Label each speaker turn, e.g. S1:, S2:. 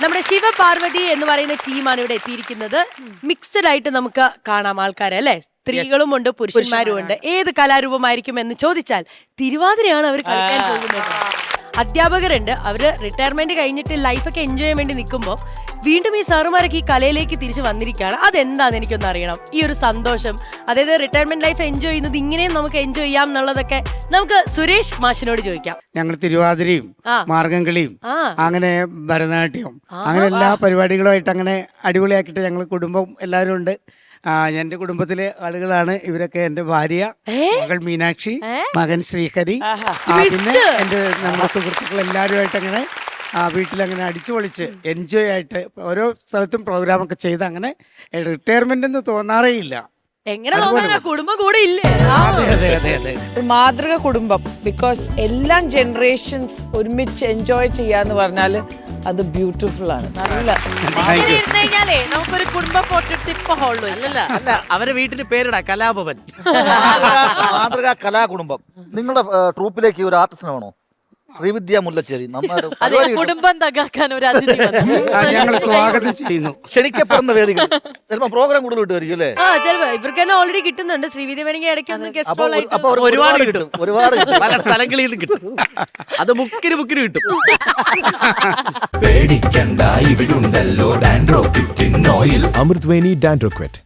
S1: നമ്മുടെ ശിവപാർവതി എന്ന് പറയുന്ന ടീമാണ് ഇവിടെ എത്തിയിരിക്കുന്നത്. മിക്സഡ് ആയിട്ട് നമുക്ക് കാണാം ആൾക്കാരെ അല്ലെ, സ്ത്രീകളും ഉണ്ട് പുരുഷന്മാരും ഉണ്ട്. ഏത് കലാരൂപമായിരിക്കും എന്ന് ചോദിച്ചാൽ തിരുവാതിരയാണ് അവർ കളിക്കാൻ പോകുന്നത്. അധ്യാപകരുണ്ട്, അവര് റിട്ടയർമെന്റ് കഴിഞ്ഞിട്ട് ലൈഫൊക്കെ എൻജോയ് ചെയ്യാൻ വേണ്ടി നിൽക്കുമ്പോൾ വീണ്ടും ഈ സാറുമാരൊക്കെ ഈ കലയിലേക്ക് തിരിച്ചു വന്നിരിക്കുകയാണ്. അതെന്താന്ന് എനിക്കൊന്ന് അറിയണം, ഈ ഒരു സന്തോഷം. അതായത് റിട്ടയർമെന്റ് ലൈഫ് എൻജോയ് ചെയ്യുന്നത് ഇങ്ങനെയും നമുക്ക് എൻജോയ് ചെയ്യാം എന്നുള്ളതൊക്കെ നമുക്ക് സുരേഷ് മാഷിനോട് ചോദിക്കാം.
S2: ഞങ്ങൾ തിരുവാതിരയും മാർഗംകളിയും അങ്ങനെ ഭരതനാട്യവും അങ്ങനെ എല്ലാ പരിപാടികളുമായിട്ട് അങ്ങനെ അടിപൊളിയാക്കിയിട്ട് ഞങ്ങൾ കുടുംബം എല്ലാവരും ഉണ്ട്. എന്റെ കുടുംബത്തിലെ ആളുകളാണ് ഇവരൊക്കെ. എന്റെ ഭാര്യ, മകൾ മീനാക്ഷി, മകൻ ശ്രീഹരി, പിന്നെ എന്റെ നമ്മുടെ സുഹൃത്തുക്കൾ എല്ലാവരുമായിട്ട് അങ്ങനെ വീട്ടിലങ്ങനെ അടിച്ചു പൊളിച്ച് എൻജോയ് ആയിട്ട് ഓരോ സ്ഥലത്തും പ്രോഗ്രാമൊക്കെ ചെയ്ത് അങ്ങനെ റിട്ടയർമെന്റ് എന്ന് തോന്നാറേ ഇല്ല.
S1: എങ്ങനെ തോന്നാനാ, കുടുംബം കൂടെ ഇല്ലേ?
S3: ഒരു മാതൃക കുടുംബം. ബിക്കോസ് എല്ലാ ജനറേഷൻസ് ഒരുമിച്ച് എൻജോയ് ചെയ്യാന്ന് പറഞ്ഞാല് അത് ബ്യൂട്ടിഫുൾ ആണ്. നല്ല
S1: നമുക്കൊരു കുടുംബ ഫോട്ടോ ഇപ്പൊ ഹോള്
S4: അല്ല അവരെ വീട്ടിൽ പേരിടാ കലാഭവൻ.
S5: മാതൃക കലാകുടുംബം. നിങ്ങളുടെ ട്രൂപ്പിലേക്ക് ഒരു ആർട്ടിസ്റ്റിനെ വേണോ? ശ്രീവിദ്യ മുല്ലച്ചേരി
S1: കുടുംബം തകർക്കാൻ ഒരു അതിഥി
S2: ഞങ്ങൾ സ്വാഗതം ചെയ്യുന്നു.
S5: ക്ഷണിക്കപ്പെടുന്ന വേദികൾ ചിലപ്പോ പ്രോഗ്രാം കൂടുതൽ കിട്ടുമായിരിക്കും അല്ലേ?
S1: ചിലപ്പോ ഇവർക്ക് തന്നെ ഓൾറെഡി കിട്ടുന്നുണ്ട്. ശ്രീവിദ്യ വേണമെങ്കിൽ ഇടയ്ക്ക്
S5: അപ്പൊ ഒരുപാട് കിട്ടും, ഒരുപാട്
S4: പല സ്ഥലങ്ങളിൽ നിന്ന് കിട്ടും. അത് മുക്കിന് കിട്ടും.
S6: പേടിക്കണ്ട, ഇവിടുണ്ടല്ലോ ഡാൻഡ്രോക്വിറ്റ് ഓയിൽ. അമൃത് വേണി ഡാൻഡ്രോക്വിറ്റ്.